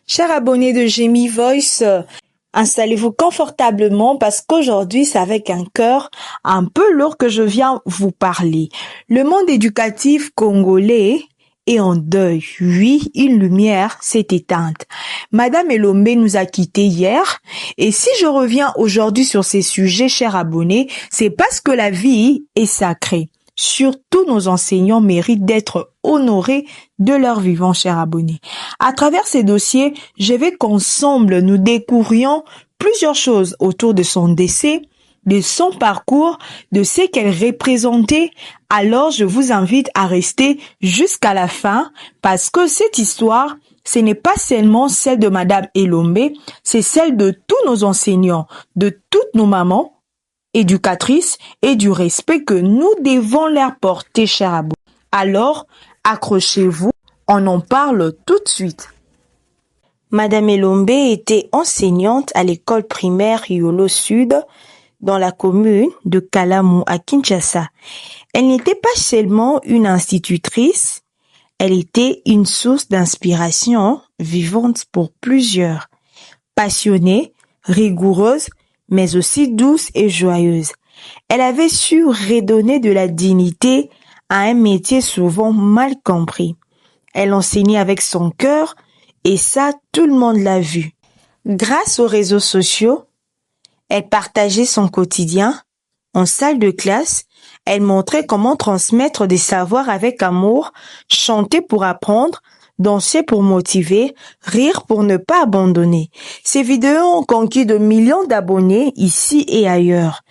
Chers abonnés de Jemmy Voice, installez-vous confortablement parce qu'aujourd'hui, c'est avec un cœur un peu lourd que je viens vous parler. Le monde éducatif congolais est en deuil. Oui, une lumière s'est éteinte. Madame Elombe nous a quittés hier et si je reviens aujourd'hui sur ces sujets, chers abonnés, c'est parce que la vie est sacrée. Surtout nos enseignants méritent d'être honorés de leur vivant, chers abonnés. À travers ces dossiers, je veux qu'ensemble nous découvrions plusieurs choses autour de son décès, de son parcours, de ce qu'elle représentait. Alors, je vous invite à rester jusqu'à la fin parce que cette histoire, ce n'est pas seulement celle de Madame Elombe, c'est celle de tous nos enseignants, de toutes nos mamans, éducatrices et du respect que nous devons leur porter, chers abonnés. Alors, accrochez-vous, on en parle tout de suite. Madame Elombe était enseignante à l'école primaire Yolo Sud dans la commune de Kalamu à Kinshasa. Elle n'était pas seulement une institutrice, elle était une source d'inspiration vivante pour plusieurs. Passionnée, rigoureuse, mais aussi douce et joyeuse. Elle avait su redonner de la dignité à un métier souvent mal compris. Elle enseignait avec son cœur et ça, tout le monde l'a vu. Grâce aux réseaux sociaux, elle partageait son quotidien. En salle de classe, elle montrait comment transmettre des savoirs avec amour, chanter pour apprendre, danser pour motiver, rire pour ne pas abandonner. Ces vidéos ont conquis de millions d'abonnés ici et ailleurs.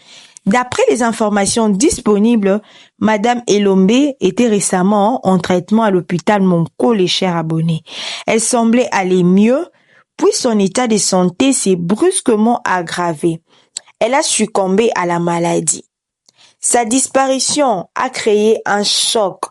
D'après les informations disponibles, Madame Elombe était récemment en traitement à l'hôpital Monko, les chers abonnés. Elle semblait aller mieux, puis son état de santé s'est brusquement aggravé. Elle a succombé à la maladie. Sa disparition a créé un choc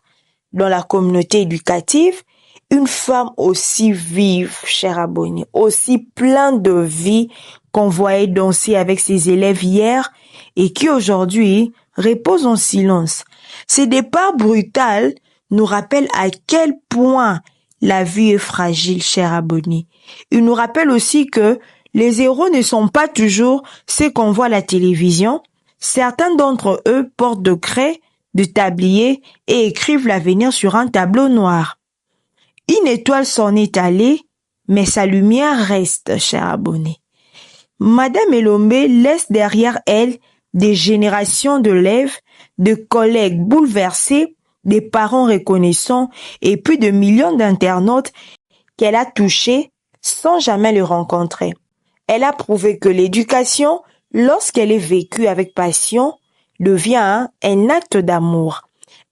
dans la communauté éducative. Une femme aussi vive, chers abonnés, aussi pleine de vie qu'on voyait danser avec ses élèves hier et qui aujourd'hui repose en silence. Ce départ brutal nous rappelle à quel point la vie est fragile, chers abonnés. Il nous rappelle aussi que les héros ne sont pas toujours ceux qu'on voit à la télévision. Certains d'entre eux portent de craie, de tablier et écrivent l'avenir sur un tableau noir. Une étoile s'en est allée, mais sa lumière reste, chers abonnés. Madame Elombe laisse derrière elle des générations d'élèves, de collègues bouleversés, des parents reconnaissants et plus de millions d'internautes qu'elle a touchés sans jamais le rencontrer. Elle a prouvé que l'éducation, lorsqu'elle est vécue avec passion, devient un acte d'amour.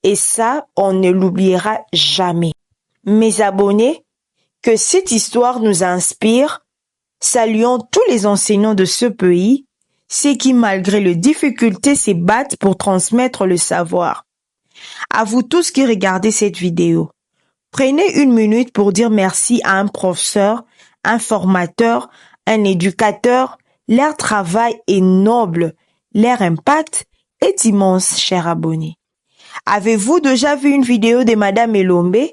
Et ça, on ne l'oubliera jamais. Mes abonnés, que cette histoire nous inspire. Saluons tous les enseignants de ce pays, ceux qui, malgré les difficultés, se battent pour transmettre le savoir. À vous tous qui regardez cette vidéo, prenez une minute pour dire merci à un professeur, un formateur, un éducateur. Leur travail est noble, leur impact est immense, chers abonnés. Avez-vous déjà vu une vidéo de Madame Elombe?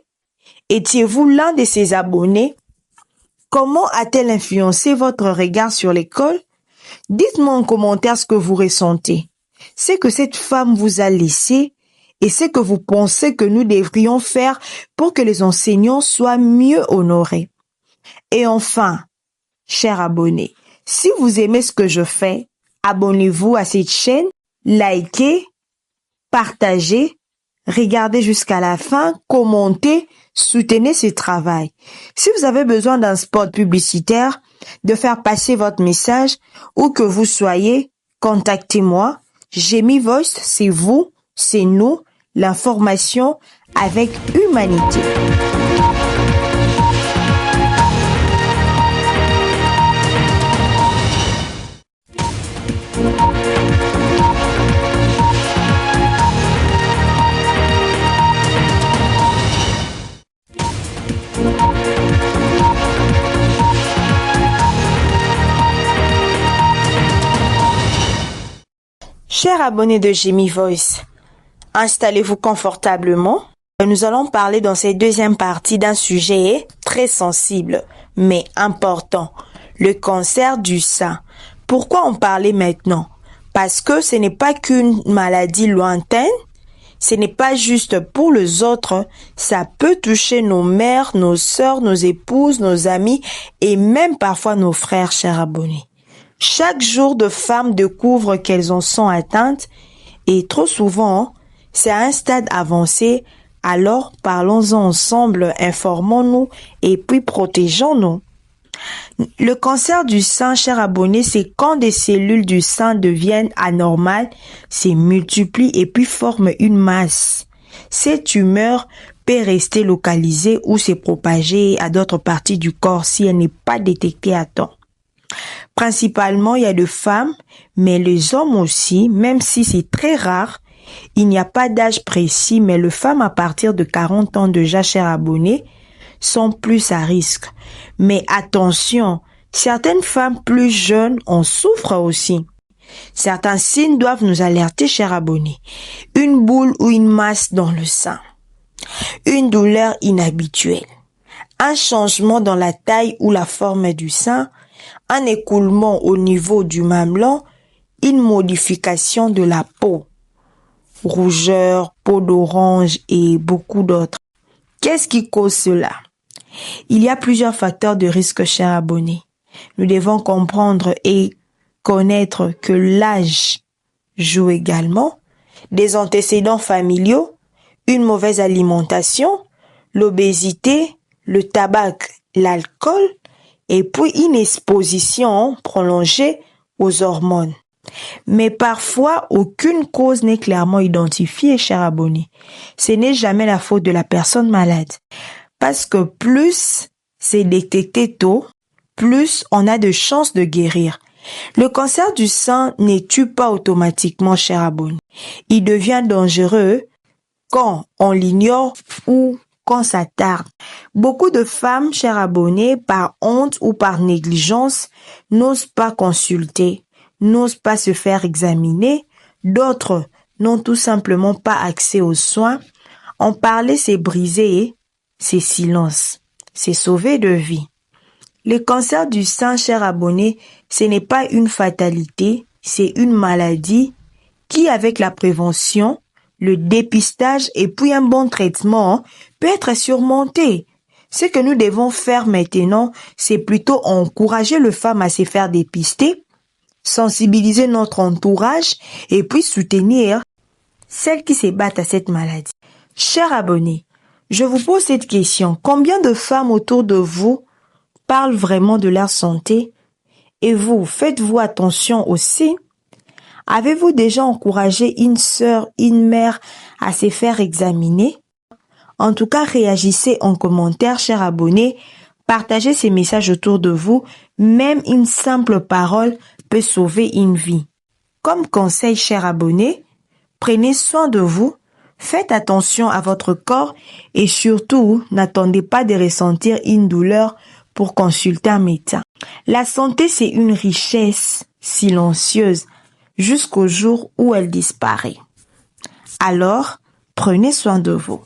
Étiez-vous l'un de ses abonnés? Comment a-t-elle influencé votre regard sur l'école? Dites-moi en commentaire ce que vous ressentez. Ce que cette femme vous a laissé et ce que vous pensez que nous devrions faire pour que les enseignants soient mieux honorés. Et enfin, chers abonnés, si vous aimez ce que je fais, abonnez-vous à cette chaîne, likez, partagez, regardez jusqu'à la fin, commentez, soutenez ce travail. Si vous avez besoin d'un spot publicitaire, de faire passer votre message, où que vous soyez, contactez-moi. Jemmy Voice, c'est vous, c'est nous, l'information avec humanité. Chers abonnés de Jemmy Voice, installez-vous confortablement. nous allons parler dans cette deuxième partie d'un sujet très sensible, mais important, le cancer du sein. Pourquoi en parler maintenant? Parce que ce n'est pas qu'une maladie lointaine, ce n'est pas juste pour les autres, ça peut toucher nos mères, nos sœurs, nos épouses, nos amis et même parfois nos frères, chers abonnés. Chaque jour, de femmes découvrent qu'elles en sont atteintes et trop souvent, c'est à un stade avancé. Alors, parlons-en ensemble, informons-nous et puis protégeons-nous. Le cancer du sein, chers abonnés, c'est quand des cellules du sein deviennent anormales, se multiplient et puis forment une masse. Ces tumeurs peuvent rester localisées ou se propager à d'autres parties du corps si elle n'est pas détectée à temps. Principalement, il y a des femmes, mais les hommes aussi, même si c'est très rare. Il n'y a pas d'âge précis, mais les femmes à partir de 40 ans déjà, chers abonnés, sont plus à risque. Mais attention, certaines femmes plus jeunes en souffrent aussi. Certains signes doivent nous alerter, chers abonnés. Une boule ou une masse dans le sein. Une douleur inhabituelle. Un changement dans la taille ou la forme du sein. Un écoulement au niveau du mamelon. Une modification de la peau. Rougeur, peau d'orange et beaucoup d'autres. Qu'est-ce qui cause cela? Il y a plusieurs facteurs de risque, chers abonnés. Nous devons comprendre et connaître que l'âge joue également, des antécédents familiaux, une mauvaise alimentation, l'obésité, le tabac, l'alcool et puis une exposition prolongée aux hormones. Mais parfois, aucune cause n'est clairement identifiée, chers abonnés. Ce n'est jamais la faute de la personne malade. Parce que plus c'est détecté tôt, plus on a de chances de guérir. Le cancer du sein ne tue pas automatiquement, chers abonnés. Il devient dangereux quand on l'ignore ou quand ça tarde. Beaucoup de femmes, chers abonnés, par honte ou par négligence, n'osent pas consulter, n'osent pas se faire examiner. D'autres n'ont tout simplement pas accès aux soins. En parler, c'est briser, c'est silence, c'est sauver de vie. Le cancer du sein, chers abonnés, ce n'est pas une fatalité, c'est une maladie qui, avec la prévention, le dépistage et puis un bon traitement, peut être surmonté. Ce que nous devons faire maintenant, c'est plutôt encourager les femmes à se faire dépister, sensibiliser notre entourage et puis soutenir celles qui se battent à cette maladie. Chers abonnés, je vous pose cette question. Combien de femmes autour de vous parlent vraiment de leur santé? Et vous, faites-vous attention aussi? Avez-vous déjà encouragé une sœur, une mère à se faire examiner? En tout cas, réagissez en commentaire, chers abonnés. Partagez ces messages autour de vous. Même une simple parole peut sauver une vie. Comme conseil, chers abonnés, prenez soin de vous. Faites attention à votre corps et surtout, n'attendez pas de ressentir une douleur pour consulter un médecin. La santé, c'est une richesse silencieuse jusqu'au jour où elle disparaît. Alors, prenez soin de vous.